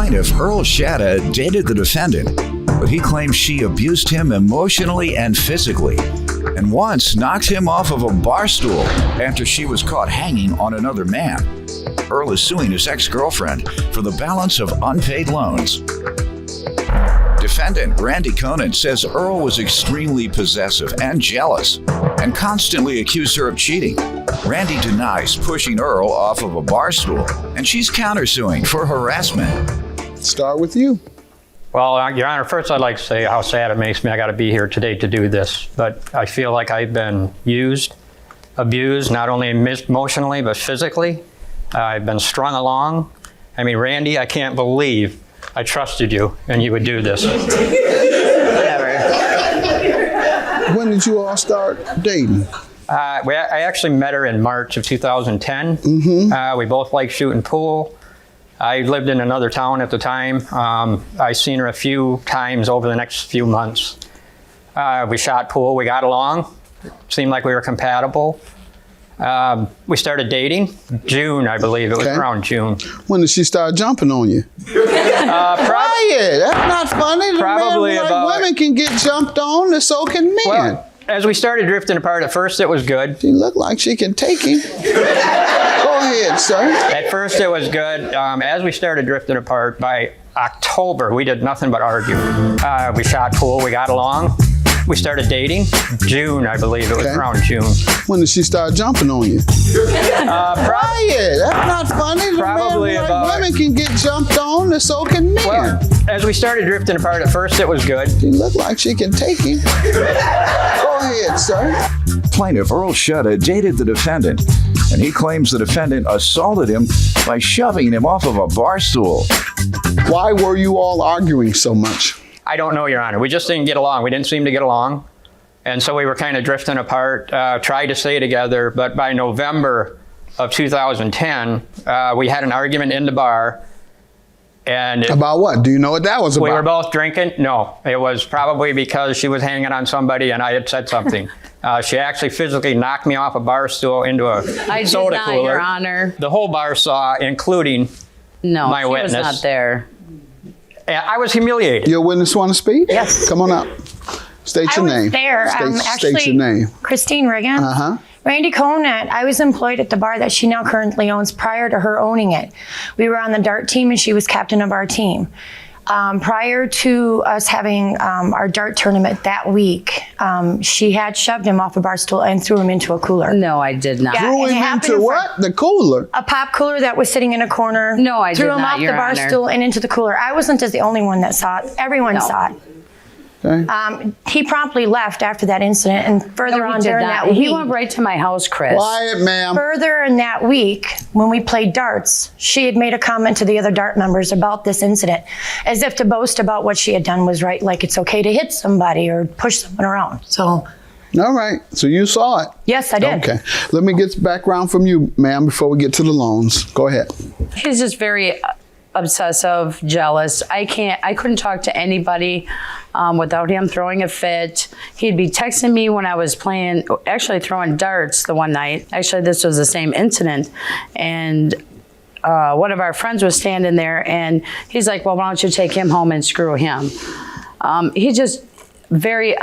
Plaintiff Earl Shatta dated the defendant, but he claims she abused him emotionally and physically, and once knocked him off of a bar stool after she was caught hanging on another man. Earl is suing his ex-girlfriend for the balance of unpaid loans. Defendant Randy Conan says Earl was extremely possessive and jealous and constantly accused her of cheating. Randy denies pushing Earl off of a bar stool, and she's countersuing for harassment. Start with you. Well, Your Honor, first I'd like to say how sad it makes me I got to be here today to do this. But I feel like I've been used, abused, not only emotionally, but physically. I've been strung along. I mean, Randy, I can't believe I trusted you and you would do this. Whatever. When did you all start dating? I actually met her in March of 2010. We both liked shooting pool. I lived in another town at the time. I seen her a few times over the next few months. We shot pool, we got along. Seemed like we were compatible. We started dating June, I believe. It was around June. When did she start jumping on you? Quiet. That's not funny. Probably about women can get jumped on, and so can men. Well, as we started drifting apart, at first it was good. She looked like she can take him. Go ahead, sir. At first it was good. As we started drifting apart, by October, we did nothing but argue. We shot pool, we got along. We started dating June, I believe. It was around June. When did she start jumping on you? Quiet. That's not funny. Probably about women can get jumped on, and so can men. Well, as we started drifting apart, at first it was good. She looked like she can take him. Go ahead, sir. Plaintiff Earl Shatta dated the defendant, and he claims the defendant assaulted him by shoving him off of a bar stool. Why were you all arguing so much? I don't know, Your Honor. We just didn't get along. We didn't seem to get along. And so we were kind of drifting apart, tried to stay together. But by November of 2010, we had an argument in the bar. And about what? Do you know what that was about? We were both drinking. No, it was probably because she was hanging on somebody and I had said something. She actually physically knocked me off a bar stool into a soda cooler. Your Honor. The whole bar saw, including my witness. No, she was not there. I was humiliated. Your witness want to speak? Yes. Come on up. State your name. I was there. State your name. Christine Riggin. Randy Conant, I was employed at the bar that she now currently owns prior to her owning it. We were on the dart team and she was captain of our team. Prior to us having our dart tournament that week, she had shoved him off a bar stool and threw him into a cooler. No, I did not. Yeah, threw him into what? The cooler? A pop cooler that was sitting in a corner. No, I did not, threw him off the bar stool and into the cooler. I wasn't the only one that saw it. Everyone saw it. Okay. He promptly left after that incident, and further on during that week. He went right to my house, Chris. Quiet, ma'am. Further in that week, when we played darts, she had made a comment to the other dart members about this incident, as if to boast about what she had done was right, like it's okay to hit somebody or push someone around. So. All right. So you saw it? Yes, I did. Okay. Let me get background from you, ma'am, before we get to the loans. Go ahead. He's just very obsessive, jealous. I couldn't talk to anybody without him throwing a fit. He'd be texting me when I was throwing darts the one night. Actually, this was the same incident. And one of our friends was standing there and he's like, well, why don't you take him home and screw him? He's just very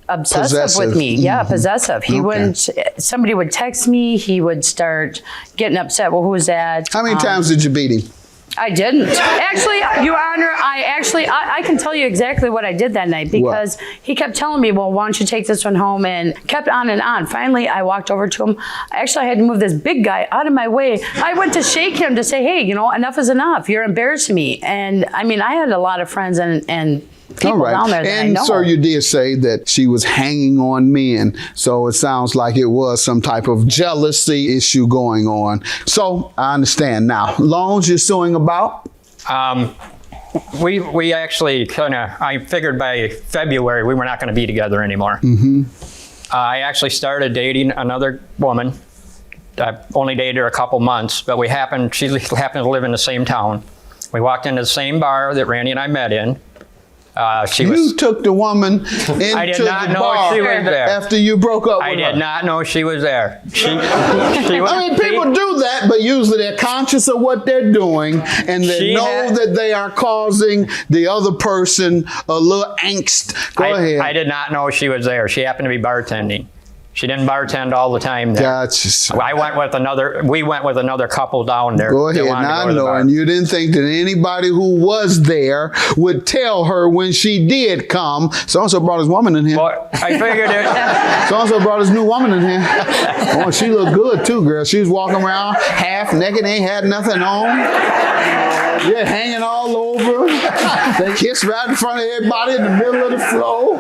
obsessive with me. Yeah, possessive. He wouldn't, somebody would text me, he would start getting upset. Well, who's that? How many times did you beat him? I didn't. Actually, Your Honor, I can tell you exactly what I did that night because he kept telling me, well, why don't you take this one home, and kept on and on. Finally, I walked over to him. Actually, I had to move this big guy out of my way. I went to shake him to say, hey, you know, enough is enough. You're embarrassing me. And I mean, I had a lot of friends and people down there that I know. And sir, you did say that she was hanging on men. So it sounds like it was some type of jealousy issue going on. So I understand now. Loans you're suing about? We actually I figured by February we were not going to be together anymore. I actually started dating another woman. I only dated her a couple months, but she happened to live in the same town. We walked into the same bar that Randy and I met in. You took the woman into I did not the know bar she was there. after you broke up with her. I did not know she was there. She was, I mean, people do that, but usually they're conscious of what they're doing, and they know that they are causing the other person a little angst. Go ahead. I did not know she was there. She happened to be bartending. She didn't bartend all the time there. Gotcha. We went with another couple down there. Go ahead. Now I know, and you didn't think that anybody who was there would tell her when she did come, so-and-so brought his woman in here. Well, I figured it. So-and-so brought his new woman in here. Oh, she looked good too, girl. She was walking around half naked, ain't had nothing on. Yeah, hanging all over. They kissed right in front of everybody in the middle of the floor.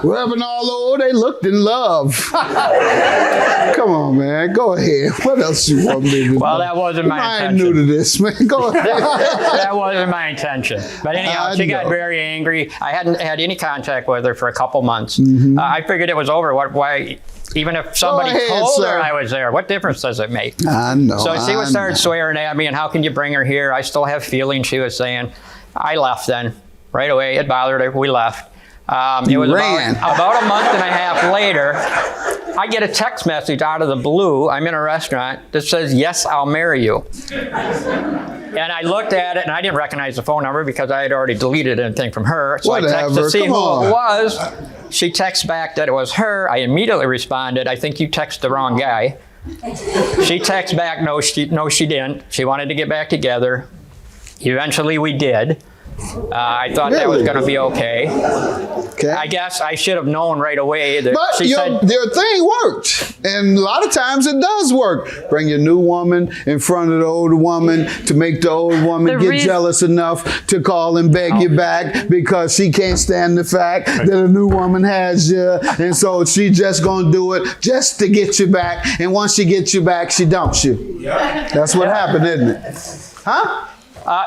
Rubbing all over. They looked in love. Come on, man. Go ahead. What else you want me to do? Well, that wasn't my I ain't intention. new to this, man. Go ahead. That wasn't my intention. But anyhow, she got very angry. I hadn't had any contact with her for a couple months. I figured it was over. Why? Even if somebody told her I was there, what difference does it make? I know. So she would start swearing at me, and how can you bring her here? I still have feelings, she was saying. I left then, right away. It bothered her. We left. It was about a month and a half later, I get a text message out of the blue. I'm in a restaurant that says, "Yes, I'll marry you." And I looked at it, and I didn't recognize the phone number because I had already deleted anything from her. So I texted to see who it was. She texts back that it was her. I immediately responded, "I think you texted the wrong guy." She texts back, no, she didn't. She wanted to get back together. Eventually, we did. I thought that was going to be okay. I guess I should have known right away that but their thing worked. And a lot of times it does work. Bring your new woman in front of the old woman to make the old woman get jealous enough to call and beg you back because she can't stand the fact that a new woman has you. And so she just going to do it just to get you back. And once she gets you back, she dumps you. Yep. That's what happened, isn't it? Huh?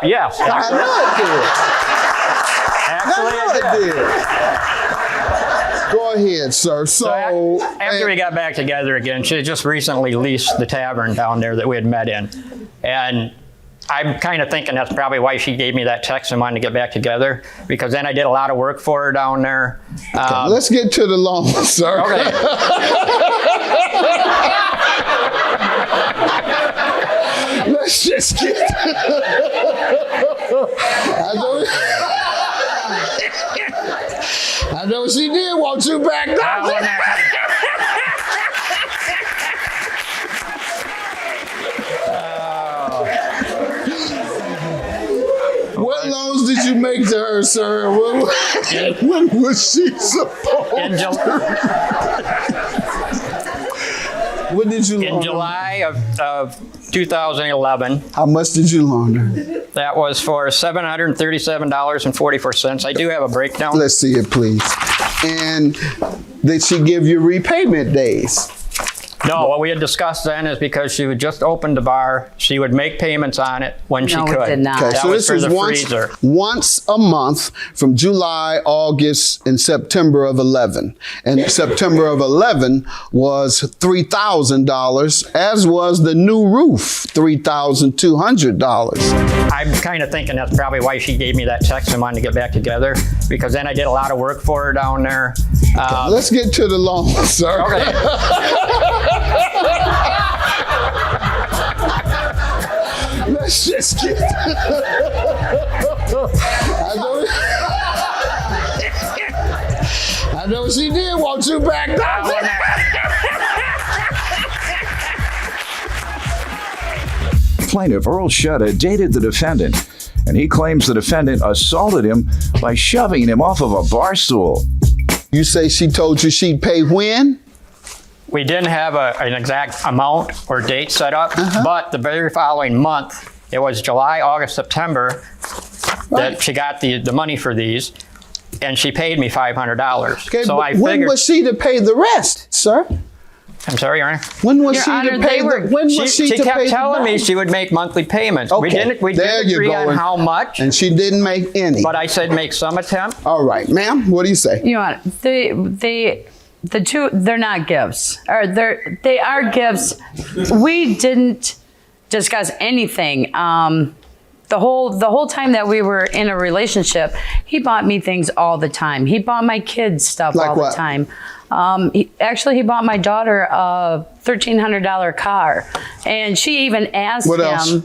Yes. I know it did. Go ahead, sir. So after we got back together again, she had just recently leased the tavern down there that we had met in. And I'm kind of thinking that's probably why she gave me that text and wanted to get back together, because then I did a lot of work for her down there. Let's get to the loan, sir. Okay. Let's just get. I know she did want you back down. What loans did you make to her, sir? When was she supposed When did you loan In July of 2011. How much did you loan her? That was for $737.44. I do have a breakdown. Let's see it, please. And did she give you repayment days? No, what we had discussed then is because she would just open the bar, she would make payments on it when she could. No, it did not. Okay, That so was this for is the freezer. once a month from July, August, and September of 11. And September of 11 was $3,000, as was the new roof, $3,200. I'm kind of thinking that's probably why she gave me that text and wanted to get back together, because then I did a lot of work for her down there. Let's get to the loan, sir. Okay. Let's just get. I know she did want you back down. Plaintiff Earl Shutta dated the defendant, and he claims the defendant assaulted him by shoving him off of a bar stool. You say she told you she'd pay when? We didn't have an exact amount or date set up, but the very following month, it was July, August, September, that she got the money for these, and she paid me $500. Okay, so but I figured, when was she to pay the rest, sir? I'm sorry, Your Honor? When was Your she Honor, to pay She kept telling me she would make monthly payments. Okay, We didn't agree on how much, and she didn't make any. but I said make some attempt. All right, ma'am, what do you say? You know, the two, they're not gifts. Or they are gifts. We didn't discuss anything. the whole time that we were in a relationship, he bought me things all the time. He bought my kids stuff Like all what? the time. He bought my daughter a $1,300 car, and she even asked What else? him.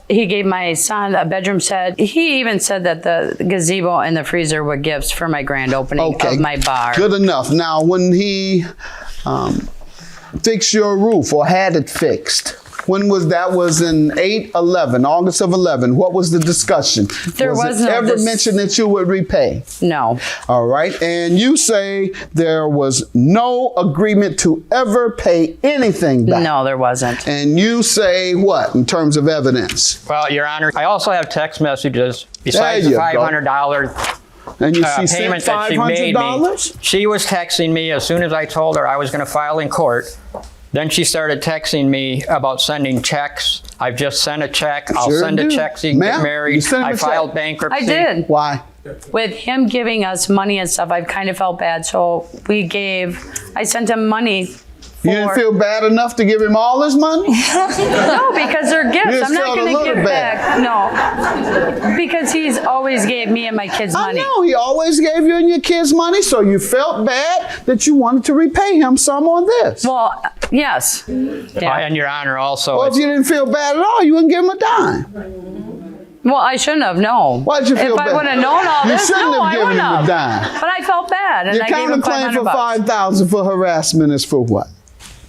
He gave my son a bedroom set. He even said that the gazebo and the freezer were gifts for my grand opening of my bar. Good enough. Now, when he fixed your roof or had it fixed, when was that? Was in August of 11. What was the discussion? There was it no ever mentioned that you would repay? No. All right. And you say there was no agreement to ever pay anything back. No, there wasn't. And you say what in terms of evidence? Well, Your Honor, I also have text messages besides the $500 And you she payment sent that she made me. $500? She was texting me as soon as I told her I was going to file in court. Then she started texting me about sending checks. I've just sent a check. I'll Sure send do. a check so you can Ma'am, get married. you sent him I a check. filed bankruptcy. I did. Why? With him giving us money and stuff, I've kind of felt bad. So I sent him money. You didn't feel bad enough to give him all his money? No, because they're gifts. You I'm not felt a going to little give bad. back. No. Because he's always gave me and my kids money. I know, he always gave you and your kids money, so you felt bad that you wanted to repay him some on this. Well, yes. Yeah. And Your Honor, also, Well, if you didn't feel bad at all, you wouldn't give him a dime. Well, I shouldn't have known. Why'd you feel if bad? If I would have known all You this, shouldn't no, have I given wouldn't him a have. dime. But I felt bad, and Your I gave him counterclaim for $500. $5,000 for harassment is for what?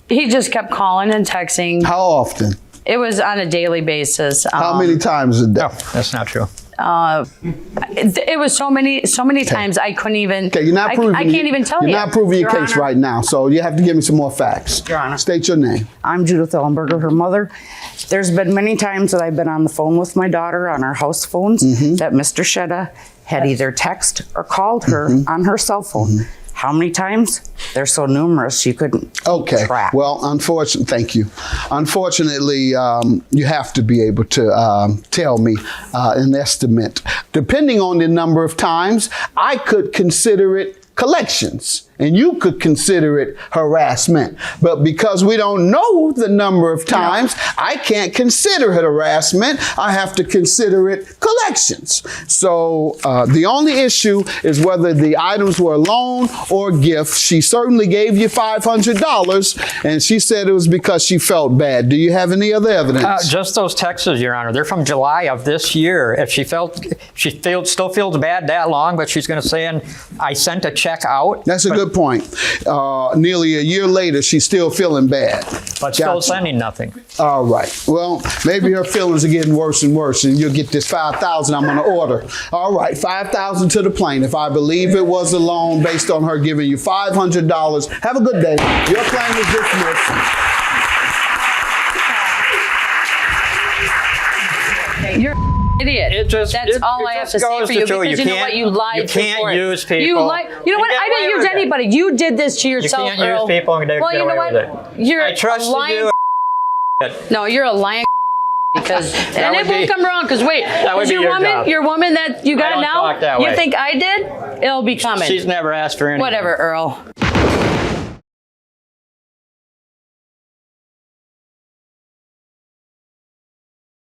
He just kept calling and texting. How often? It was on a daily basis. How many times a day? no, that's not true. It was so many times I couldn't even. Okay, you're not proving. I can't even tell you. You're not proving your Your case Honor. right now, so you have to give me some more facts. Your Honor. State your name. I'm Judith Ellenberger, her mother. There's been many times that I've been on the phone with my daughter on our house phones that Mr. Shedda had either text or called her on her cell phone. How many times? They're so numerous you couldn't keep track. Well, thank you. Unfortunately, you have to be able to tell me an estimate. Depending on the number of times, I could consider it collections. And you could consider it harassment. But because we don't know the number of times, I can't consider it harassment. I have to consider it collections. So the only issue is whether the items were a loan or gift. She certainly gave you $500, and she said it was because she felt bad. Do you have any other evidence? Just those texts, Your Honor. They're from July of this year. If she still feels bad that long, but she's going to say, and I sent a check out. That's a good point. Nearly a year later, she's still feeling bad. But still sending nothing. All right. Well, maybe her feelings are getting worse and worse, and you'll get this $5,000 I'm going to order. All right, $5,000 to the plaintiff. I believe it was a loan based on her giving you $500. Have a good day. Your claim is dismissed. You're an idiot. That's all I have to say for you, because you know what? You lied. You can't use people. You lied. You know what? I didn't use anybody. You did this to yourself, You can't use people and get you know away what? with it. You're I trusted a lying. you. No, you're a lying. Because and it won't come wrong. Because wait, would be your your woman, job. your woman that you I got don't now, talk that you way. think I did? It'll be coming. She's never asked for anything. Whatever, Earl.